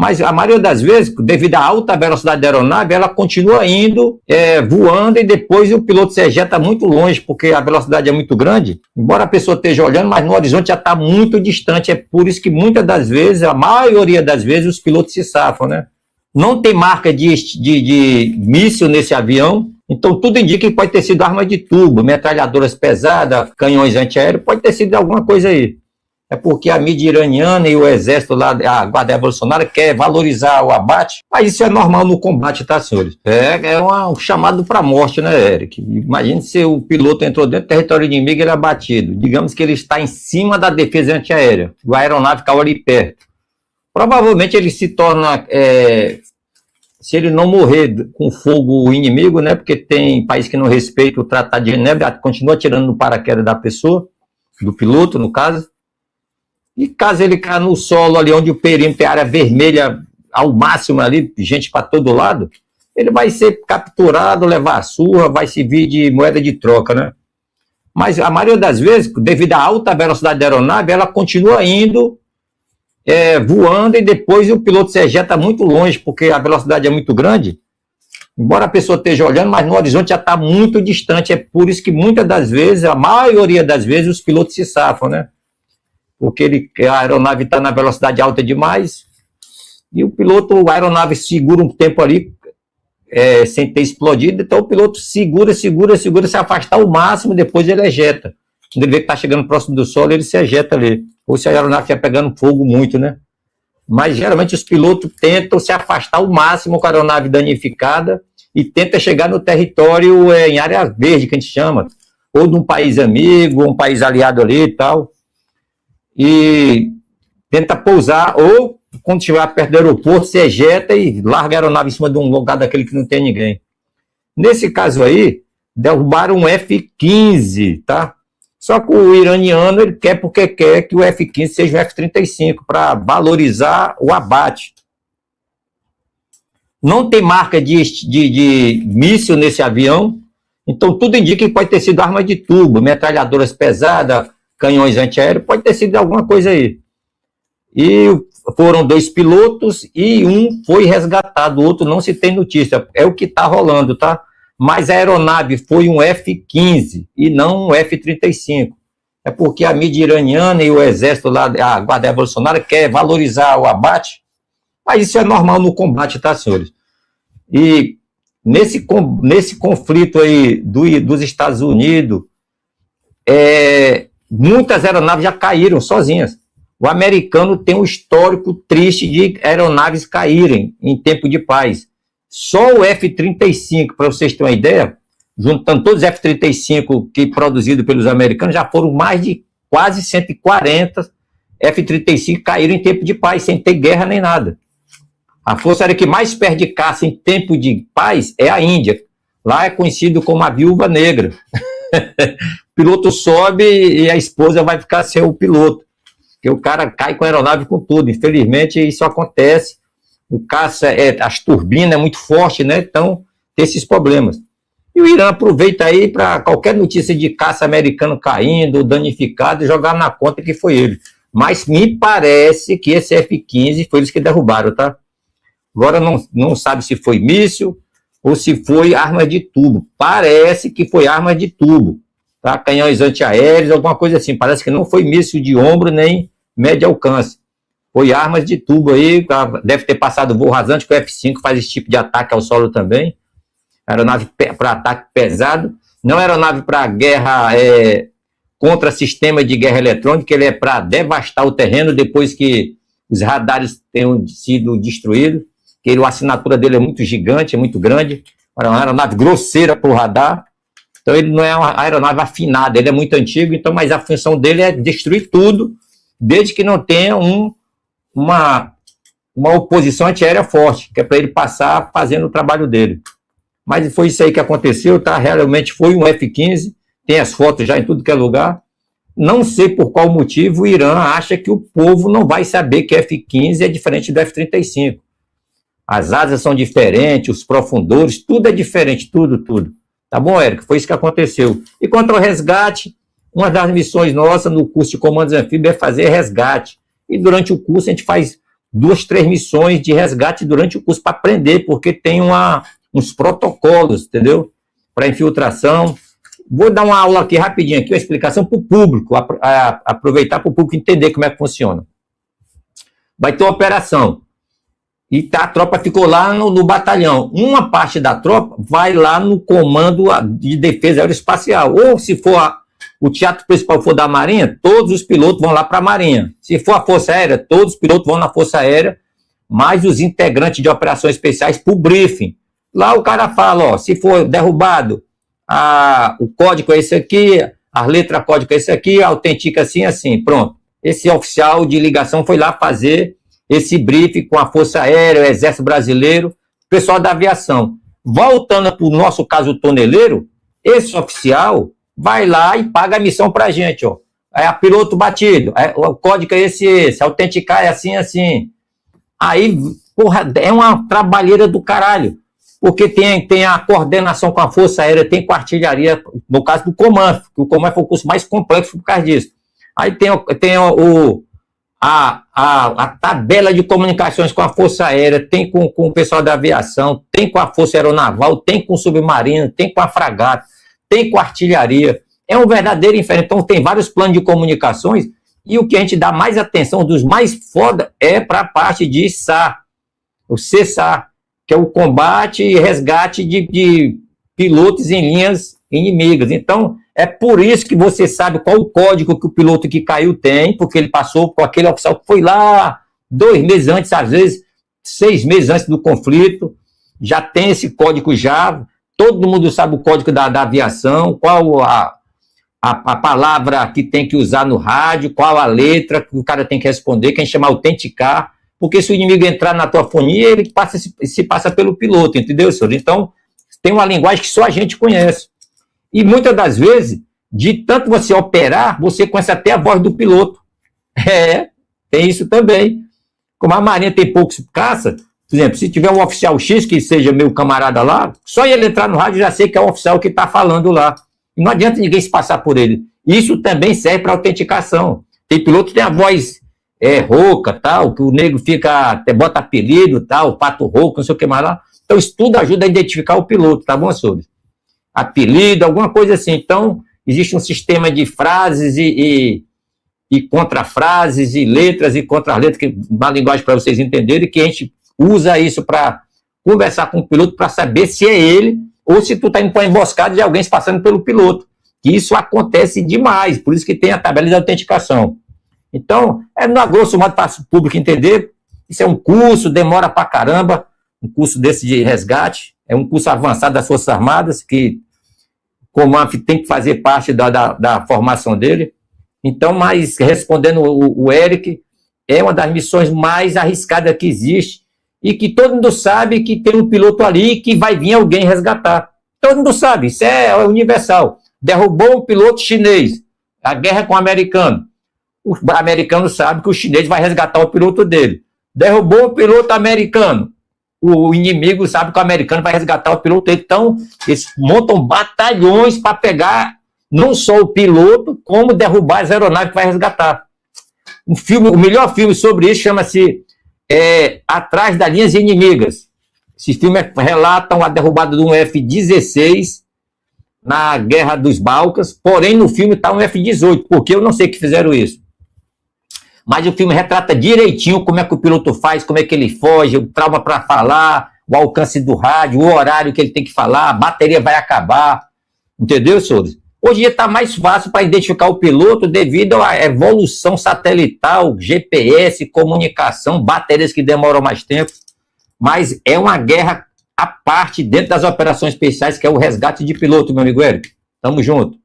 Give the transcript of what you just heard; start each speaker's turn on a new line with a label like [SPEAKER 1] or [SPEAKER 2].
[SPEAKER 1] Mas a maioria das vezes, devido à alta velocidade da aeronave, ela continua indo, voando, e depois o piloto se ejeta muito longe, porque a velocidade é muito grande. Embora a pessoa esteja olhando, mas no horizonte já está muito distante. É por isso que muitas das vezes, a maioria das vezes, os pilotos se safam, né? Não tem marca de míssil nesse avião, então tudo indica que pode ter sido arma de tubo, metralhadoras pesadas, canhões antiaéreos, pode ter sido alguma coisa aí. É porque a mídia iraniana e o exército lá, a guarda revolucionária, quer valorizar o abate, mas isso é normal no combate, tá, senhores? É um chamado para a morte, né, Eric? Imagine se o piloto entrou dentro do território inimigo e ele é abatido. Digamos que ele está em cima da defesa antiaérea, a aeronave caiu ali perto. Provavelmente ele se torna, se ele não morrer com fogo inimigo, né, porque tem país que não respeita o Tratado de Genebra, continua atirando no paraquedas da pessoa, do piloto, no caso. E caso ele caia no solo ali onde o perímetro é área vermelha ao máximo ali, gente para todo lado, ele vai ser capturado, levar a surra, vai servir de moeda de troca, né? Mas a maioria das vezes, devido à alta velocidade da aeronave, ela continua indo, voando, e depois o piloto se ejeta muito longe, porque a velocidade é muito grande. Embora a pessoa esteja olhando, mas no horizonte já está muito distante. É por isso que muitas das vezes, a maioria das vezes, os pilotos se safam, né? Porque a aeronave está na velocidade alta demais, e a aeronave segura um tempo ali, sem ter explodido, então o piloto segura, se afastar o máximo, depois ele ejeta. Quando ele vê que está chegando próximo do solo, ele se ejeta ali. Ou se a aeronave estiver pegando fogo muito, né? Mas geralmente os pilotos tentam se afastar o máximo com a aeronave danificada e tentam chegar no território em área verde, que a gente chama, ou de um país amigo, ou um país aliado ali e tal. E tenta pousar, ou quando estiver perto do aeroporto, se ejeta e larga a aeronave em cima de um lugar daquele que não tem ninguém. Nesse caso aí, derrubaram um F-15, tá? Só que o iraniano, ele quer porque quer que o F-15 seja um F-35, para valorizar o abate. Não tem marca de míssil nesse avião, então tudo indica que pode ter sido arma de tubo, metralhadoras pesadas, canhões antiaéreos, pode ter sido alguma coisa aí. E foram 2 pilotos e um foi resgatado, o outro não se tem notícia. É o que está rolando, tá? Mas a aeronave foi um F-15 e não um F-35. É porque a mídia iraniana e o exército lá, a guarda revolucionária, quer valorizar o abate, mas isso é normal no combate, tá, senhores? E nesse conflito aí dos Estados Unidos, muitas aeronaves já caíram sozinhas. O americano tem um histórico triste de aeronaves caírem em tempo de paz. Só o F-35, para vocês terem uma ideia, juntando todos os F-35 que produzidos pelos americanos, já foram mais de quase 140 F-35 caíram em tempo de paz, sem ter guerra nem nada. A força aérea que mais perde caça em tempo de paz é a Índia. Lá é conhecido como a Viúva Negra. O piloto sobe e a esposa vai ficar sem o piloto, porque o cara cai com a aeronave com tudo. Infelizmente isso acontece. O caça, as turbinas é muito forte, né? Então tem esses problemas. E o Irã aproveita aí para qualquer notícia de caça americano caindo, danificado, e jogar na conta que foi ele. Mas me parece que esse F-15 foi eles que derrubaram, tá? Agora não sabe se foi míssil ou se foi arma de tubo. Parece que foi arma de tubo, tá? Canhões antiaéreos, alguma coisa assim. Parece que não foi míssil de ombro nem médio alcance. Foi armas de tubo aí, deve ter passado voo rasante, que o F-5 faz esse tipo de ataque ao solo também. Aeronave para ataque pesado. Não é aeronave para guerra, contra sistema de guerra eletrônica, ele é para devastar o terreno depois que os radares tenham sido destruídos. A assinatura dele é muito gigante, é muito grande. É uma aeronave grosseira para o radar. Então ele não é uma aeronave afinada, ele é muito antigo, então, mas a função dele é destruir tudo, desde que não tenha uma oposição antiaérea forte, que é para ele passar fazendo o trabalho dele. Mas foi isso aí que aconteceu, tá? Realmente foi um F-15, tem as fotos já em tudo que é lugar. Não sei por qual motivo o Irã acha que o povo não vai saber que F-15 é diferente do F-35. As asas são diferentes, os profundores, tudo é diferente, tudo. Tá bom, Érico? Foi isso que aconteceu. E quanto ao resgate, uma das missões nossas no curso de comandos anfíbios é fazer resgate. E durante o curso a gente faz 2, 3 missões de resgate durante o curso para aprender, porque tem uns protocolos, entendeu? Para infiltração. Vou dar uma aula aqui rapidinho, aqui, uma explicação para o público, aproveitar para o público entender como é que funciona. Vai ter uma operação. E a tropa ficou lá no batalhão. Uma parte da tropa vai lá no comando de defesa aeroespacial. Ou se for o teatro principal for da Marinha, todos os pilotos vão lá para a Marinha. Se for a Força Aérea, todos os pilotos vão na Força Aérea, mais os integrantes de operações especiais para o briefing. Lá o cara fala, ó, se for derrubado, o código é esse aqui, a letra código é esse aqui, autentica assim, assim, pronto. Esse oficial de ligação foi lá fazer esse briefing com a Força Aérea, o Exército Brasileiro, o pessoal da aviação. Voltando para o nosso caso toneleiro, esse oficial vai lá e paga a missão para a gente, ó. É a piloto batido, o código é esse, autenticar é assim, assim. Aí, porra, é uma trabalheira do caralho, porque tem a coordenação com a Força Aérea, tem com a artilharia, no caso do Coman, que o Coman foi o curso mais complexo por causa disso. Aí tem a tabela de comunicações com a Força Aérea, tem com o pessoal da aviação, tem com a Força Aeronaval, tem com o submarino, tem com a fragata, tem com a artilharia. É um verdadeiro inferno. Então tem vários planos de comunicações e o que a gente dá mais atenção, dos mais foda, é para a parte de SAR, o CSAR, que é o combate e resgate de pilotos em linhas inimigas. Então, é por isso que você sabe qual o código que o piloto que caiu tem, porque ele passou com aquele oficial que foi lá 2 meses antes, às vezes 6 meses antes do conflito, já tem esse código já, todo mundo sabe o código da aviação, qual a palavra que tem que usar no rádio, qual a letra que o cara tem que responder, que a gente chama autenticar, porque se o inimigo entrar na tua fonia, ele se passa pelo piloto, entendeu, senhor? Então, tem uma linguagem que só a gente conhece. E muitas das vezes, de tanto você operar, você conhece até a voz do piloto. Tem isso também. Como a Marinha tem poucos caça, por exemplo, se tiver um oficial X que seja meu camarada lá, só ele entrar no rádio já sei que é o oficial que está falando lá. E não adianta ninguém se passar por ele. Isso também serve para autenticação. Tem piloto que tem a voz rouca, tal, que o nego fica, até bota apelido, tal, pato rouco, não sei o que mais lá. Então isso tudo ajuda a identificar o piloto, tá bom, senhores? Apelido, alguma coisa assim. Então, existe um sistema de frases e contrafrases e letras e contraletras, que uma linguagem para vocês entenderem, que a gente usa isso para conversar com o piloto para saber se é ele ou se tu está indo para uma emboscada de alguém se passando pelo piloto. Que isso acontece demais, por isso que tem a tabela de autenticação. Então, a grosso modo, para o público entender, isso é um curso, demora pra caramba, um curso desse de resgate, é um curso avançado das Forças Armadas, que o Comanf tem que fazer parte da formação dele. Então, mas respondendo o Eric, é uma das missões mais arriscadas que existe e que todo mundo sabe que tem um piloto ali e que vai vir alguém resgatar. Todo mundo sabe, isso é universal. Derrubou um piloto chinês, a guerra com o americano. O americano sabe que o chinês vai resgatar o piloto dele. Derrubou o piloto americano, o inimigo sabe que o americano vai resgatar o piloto dele. Então, eles montam batalhões para pegar não só o piloto, como derrubar as aeronaves que vai resgatar. O melhor filme sobre isso chama-se Atrás das Linhas Inimigas. Esse filme relata a derrubada de um F-16 na Guerra dos Balcãs, porém no filme está um F-18, porque eu não sei que fizeram isso. Mas o filme retrata direitinho como é que o piloto faz, como é que ele foge, o trauma para falar, o alcance do rádio, o horário que ele tem que falar, a bateria vai acabar. Entendeu, senhores? Hoje em dia está mais fácil para identificar o piloto devido à evolução satelital, GPS, comunicação, baterias que demoram mais tempo. Mas é uma guerra à parte dentro das operações especiais, que é o resgate de piloto, meu amigo Eric. Tamo junto.